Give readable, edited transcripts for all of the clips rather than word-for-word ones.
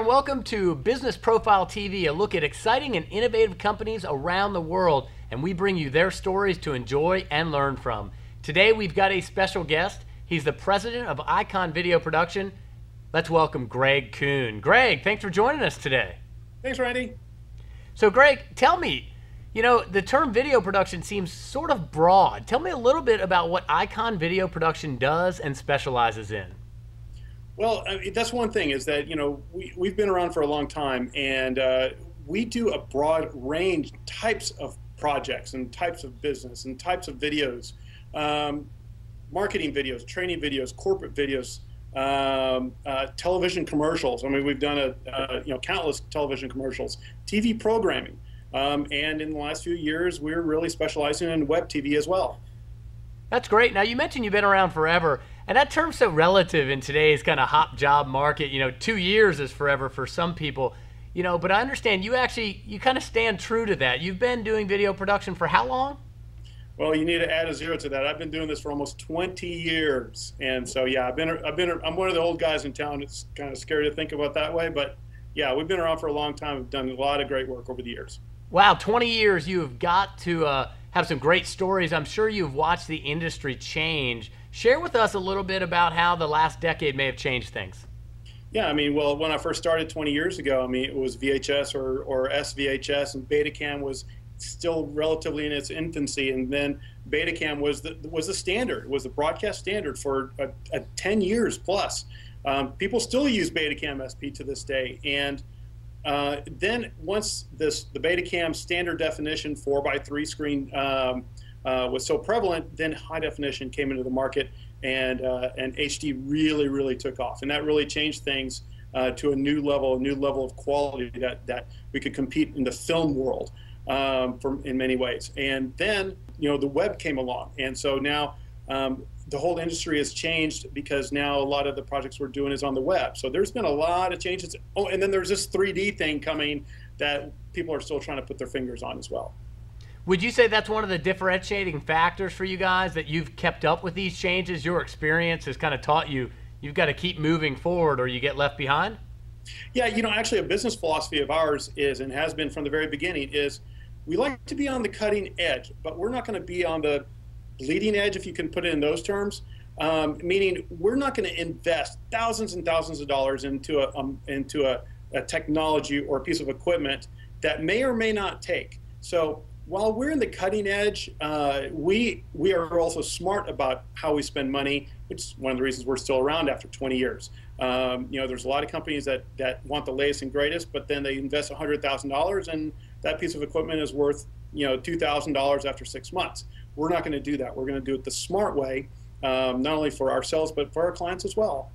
and welcome to Business Profile TV, a look at exciting and innovative companies around the world, and we bring you their stories to enjoy and learn from. Today we've got a special guest. He's the president of Eyecon Video Production. Let's welcome Greg Coon. Greg, thanks for joining us today. Thanks, Randy. So Greg, tell me, the term video production seems sort of broad. Tell me a little bit about what Eyecon Video Production does and specializes in. Well, that's one thing is that, we've been around for a long time, and we do a broad range types of projects and types of business and types of videos, marketing videos, training videos, corporate videos, television commercials. I mean, we've done countless television commercials, TV programming, and in the last few years, we're really specializing in web TV as well. That's great. Now, you mentioned you've been around forever, and that term's so relative in today's kind of hot job market. 2 years is forever for some people, but I understand you kind of stand true to that. You've been doing video production for how long? Well, you need to add a zero to that. I've been doing this for almost 20 years, and so yeah, I'm one of the old guys in town. It's kind of scary to think about that way, but yeah, we've been around for a long time. We've done a lot of great work over the years. Wow, 20 years. You have got to have some great stories. I'm sure you've watched the industry change. Share with us a little bit about how the last decade may have changed things. Yeah, well, when I first started 20 years ago, it was VHS or SVHS, and Betacam was still relatively in its infancy, and then Betacam was the standard, was the broadcast standard for 10 years plus. People still use Betacam SP to this day, and then once the Betacam standard definition 4:3 screen was so prevalent, then high definition came into the market, and HD really took off, and that really changed things to a new level of quality that we could compete in the film world in many ways. And then the web came along, and so now the whole industry has changed because now a lot of the projects we're doing is on the web. So there's been a lot of changes. Oh, and then there's this 3D thing coming that people are still trying to put their fingers on as well. Would you say that's one of the differentiating factors for you guys, that you've kept up with these changes? Your experience has kind of taught you've got to keep moving forward or you get left behind? Yeah, actually a business philosophy of ours is, and has been from the very beginning, is we like to be on the cutting edge, but we're not going to be on the bleeding edge, if you can put it in those terms, meaning we're not going to invest thousands and thousands of dollars into a technology or a piece of equipment that may or may not take. So while we're in the cutting edge, we are also smart about how we spend money, which is one of the reasons we're still around after 20 years. There's a lot of companies that want the latest and greatest, but then they invest $100,000 and that piece of equipment is worth $2,000 after 6 months. We're not going to do that. We're going to do it the smart way, not only for ourselves, but for our clients as well.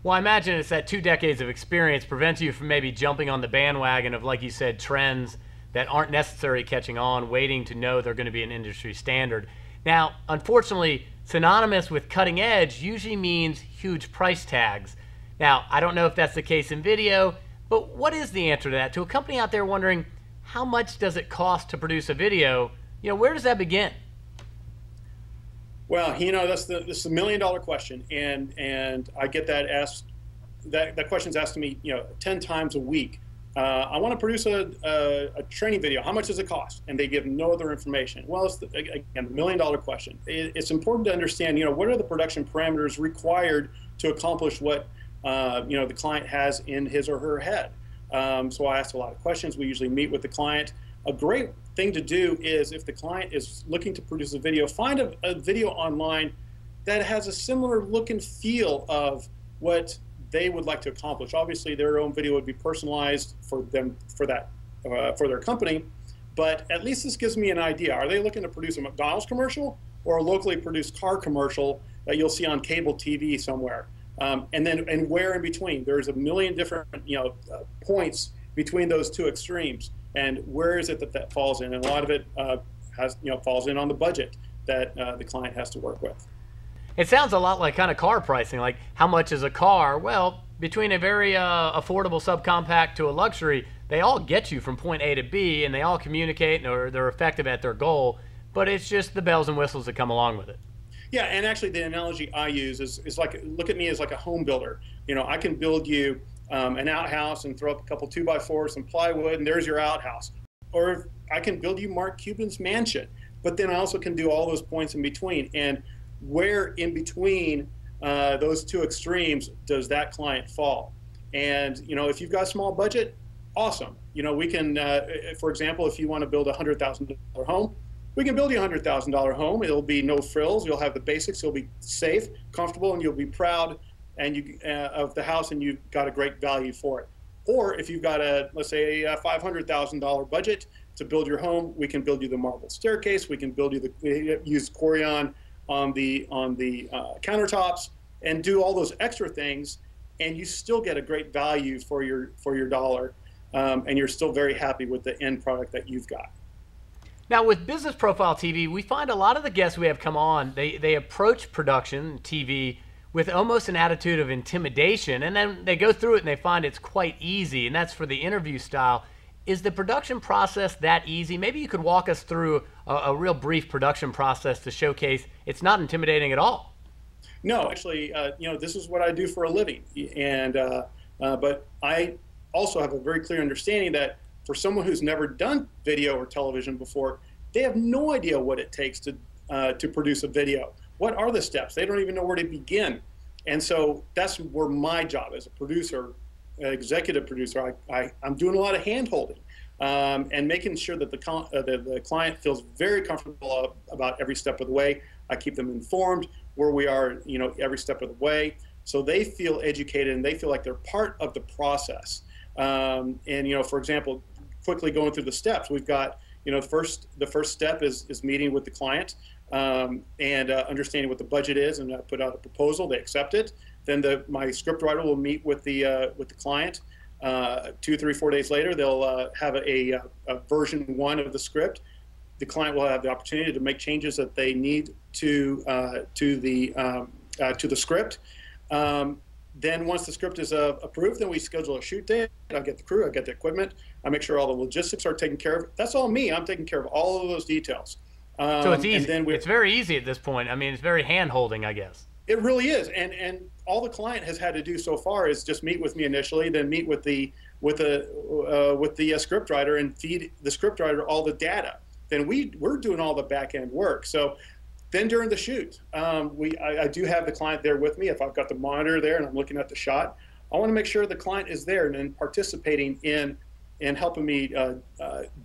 Well, I imagine it's that 2 decades of experience prevents you from maybe jumping on the bandwagon of, like you said, trends that aren't necessarily catching on, waiting to know they're going to be an industry standard. Now, unfortunately, synonymous with cutting edge usually means huge price tags. Now, I don't know if that's the case in video, but what is the answer to that? To a company out there wondering, how much does it cost to produce a video? Where does that begin? Well, this is $1 million question, and I get that asked. That question's asked to me, 10 times a week. I want to produce a training video. How much does it cost? And they give no other information. Well, it's again $1 million question. It's important to understand, what are the production parameters required to accomplish what the client has in his or her head. So I ask a lot of questions. We usually meet with the client. A great thing to do is, if the client is looking to produce a video, find a video online that has a similar look and feel of what they would like to accomplish. Obviously, their own video would be personalized for them, for their company, but at least this gives me an idea. Are they looking to produce a McDonald's commercial or a locally produced car commercial that you'll see on cable TV somewhere? And where in between? There's a million different points between those two extremes, and where is it that falls in? And a lot of it falls in on the budget that the client has to work with. It sounds a lot like kind of car pricing, like how much is a car? Well, between a very affordable subcompact to a luxury, they all get you from point A to B, and they all communicate, or they're effective at their goal, but it's just the bells and whistles that come along with it. Yeah, and actually the analogy I use is like, look at me as like a home builder. I can build you an outhouse and throw up a couple 2x4s, some plywood, and there's your outhouse. Or I can build you Mark Cuban's mansion, but then I also can do all those points in between. And where in between those two extremes does that client fall? And if you've got a small budget, awesome. We can, for example, if you want to build a $100,000 home, we can build you a $100,000 home. It'll be no frills. You'll have the basics. You'll be safe, comfortable, and you'll be proud of the house, and you've got a great value for it. Or if you've got let's say a $500,000 budget to build your home, we can build you the marble staircase. We can build you use Corian on the countertops and do all those extra things, and you still get a great value for your dollar, and you're still very happy with the end product that you've got. Now, with Business Profile TV, we find a lot of the guests we have come on, they approach production TV with almost an attitude of intimidation, and then they go through it and they find it's quite easy, and that's for the interview style. Is the production process that easy? Maybe you could walk us through a real brief production process to showcase it's not intimidating at all. No, actually, this is what I do for a living, and but I also have a very clear understanding that for someone who's never done video or television before, they have no idea what it takes to produce a video. What are the steps? They don't even know where to begin. And so that's where my job as a producer, executive producer, I'm doing a lot of hand-holding and making sure that the client feels very comfortable about every step of the way. I keep them informed where we are, every step of the way, so they feel educated and they feel like they're part of the process. And for example, quickly going through the steps, we've got the first step is meeting with the client and understanding what the budget is, and put out a proposal. They accept it. Then my scriptwriter will meet with the client. 2, 3, 4 days later, they'll have a version 1 of the script. The client will have the opportunity to make changes that they need to the script. Then once the script is approved, then we schedule a shoot day. I get the crew, I get the equipment, I make sure all the logistics are taken care of. That's all me. I'm taking care of all of those details. So it's easy. It's very easy at this point. I mean, it's very hand-holding, I guess. It really is, and all the client has had to do so far is just meet with me initially, then meet with the scriptwriter and feed the scriptwriter all the data. Then we're doing all the back-end work. So then during the shoot, I do have the client there with me. If I've got the monitor there and I'm looking at the shot, I want to make sure the client is there and participating in helping me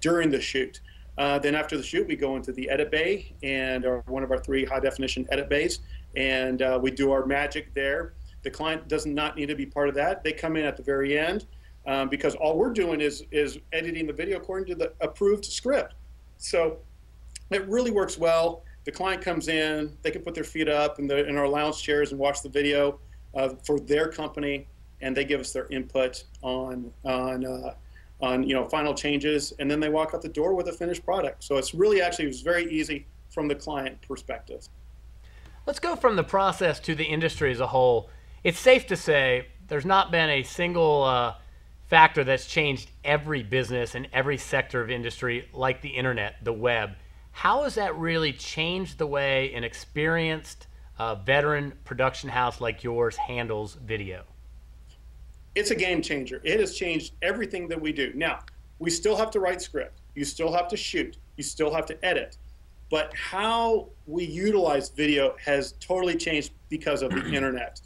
during the shoot. Then after the shoot, we go into the edit bay and one of our 3 high-definition edit bays, and we do our magic there. The client does not need to be part of that. They come in at the very end because all we're doing is editing the video according to the approved script. So it really works well. The client comes in, they can put their feet up in our lounge chairs and watch the video for their company, and they give us their input on final changes, and then they walk out the door with a finished product. So it's really it was very easy from the client perspective. Let's go from the process to the industry as a whole. It's safe to say there's not been a single factor that's changed every business and every sector of industry like the internet, the web. How has that really changed the way an experienced veteran production house like yours handles video? It's a game changer. It has changed everything that we do. Now, we still have to write script. You still have to shoot. You still have to edit. But how we utilize video has totally changed because of the internet.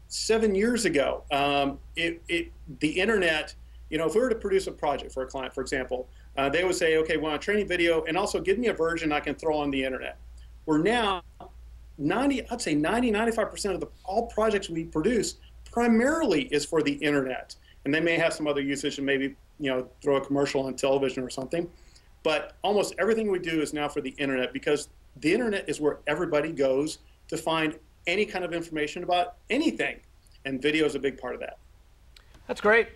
7 years ago, the internet, if we were to produce a project for a client, for example, they would say, okay, we want a training video and also give me a version I can throw on the internet. We're now, I'd say 95% of all projects we produce primarily is for the internet. And they may have some other usage and maybe, throw a commercial on television or something. But almost everything we do is now for the internet, because the internet is where everybody goes to find any kind of information about anything. And video is a big part of that. That's great.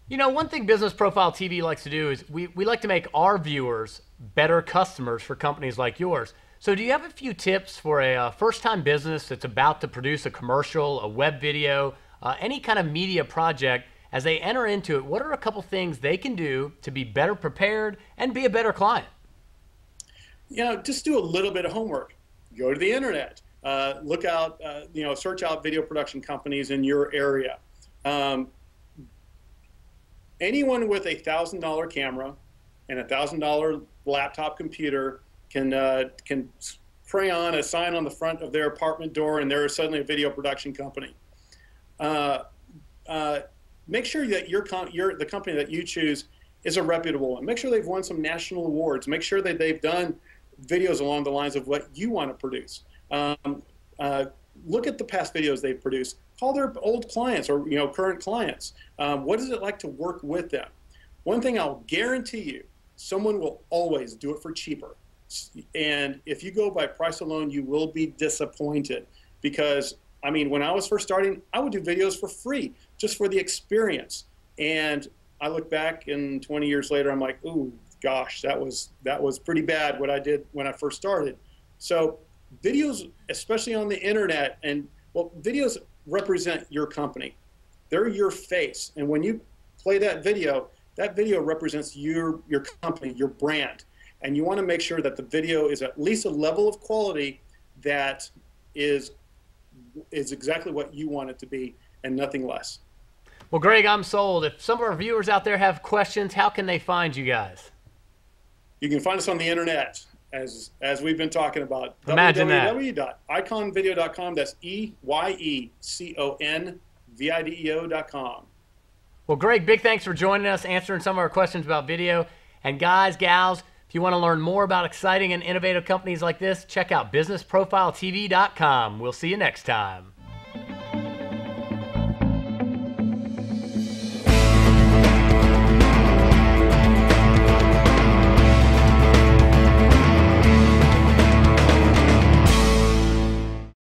One thing Business Profile TV likes to do is we like to make our viewers better customers for companies like yours. So do you have a few tips for a first-time business that's about to produce a commercial, a web video, any kind of media project? As they enter into it, what are a couple things they can do to be better prepared and be a better client? Just do a little bit of homework. Go to the internet. Look out, search out video production companies in your area. Anyone with $1,000 camera and $1,000 laptop computer can crayon a sign on the front of their apartment door, and they're suddenly a video production company. Make sure that the company that you choose is a reputable one. Make sure they've won some national awards. Make sure that they've done videos along the lines of what you want to produce. Look at the past videos they've produced. Call their old clients or current clients. What is it like to work with them? One thing I'll guarantee you, someone will always do it for cheaper. And if you go by price alone, you will be disappointed. Because, I mean, when I was first starting, I would do videos for free, just for the experience. And I look back, and 20 years later, I'm like, ooh, gosh, that was pretty bad what I did when I first started. So videos, especially on the internet, and well, videos represent your company. They're your face. And when you play that video represents your company, your brand. And you want to make sure that the video is at least a level of quality that is exactly what you want it to be and nothing less. Well, Greg, I'm sold. If some of our viewers out there have questions, how can they find you guys? You can find us on the internet, as we've been talking about. Imagine www.eyeconvideo.com. That's EYECONVIDEO.com. Well, Greg, big thanks for joining us, answering some of our questions about video. And guys, gals, if you want to learn more about exciting and innovative companies like this, check out businessprofiletv.com. We'll see you next time.